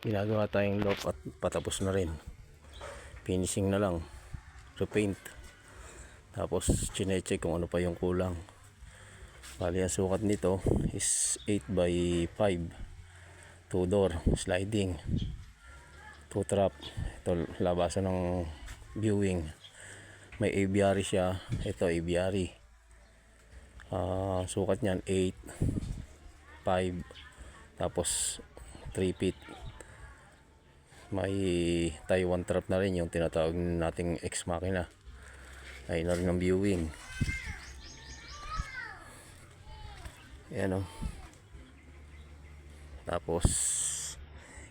ginagawa tayong loft at patapos na rin, finishing na lang, repaint. Tapos chine-check kung ano pa yung kulang. Bali ang sukat nito is 8x5, 2 door sliding, 2 trap. Ito labasan ng viewing, may aviary siya. Ito aviary. Sukat niyan 8, 5, tapos 3 feet. May Taiwan trap na rin, yung tinatawag nating ex machina. Ay na rin ang viewing. Ayan o. Tapos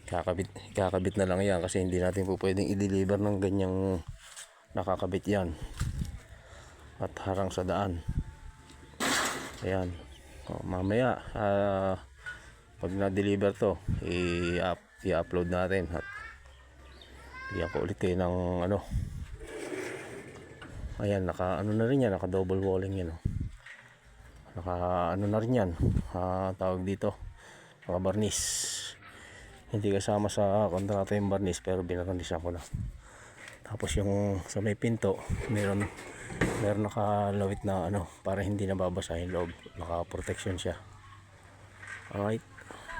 kakabit na lang yan, kasi hindi natin po pwedeng i-deliver ng ganyang nakakabit yan at harang sa daan. Ayan. Mamaya pag na-deliver to, i-upload natin at bigyan ko ulit kayo ng ano. Ayan, naka ano na rin yan, naka double walling yan. Naka ano na rin yan, tawag dito, naka barnis. Hindi kasama sa kontrata yung barnis, pero binarnisan ko na. Tapos yung sa may pinto, meron nakalawit na ano, para hindi nababasa yung loob, naka protection siya. Alright.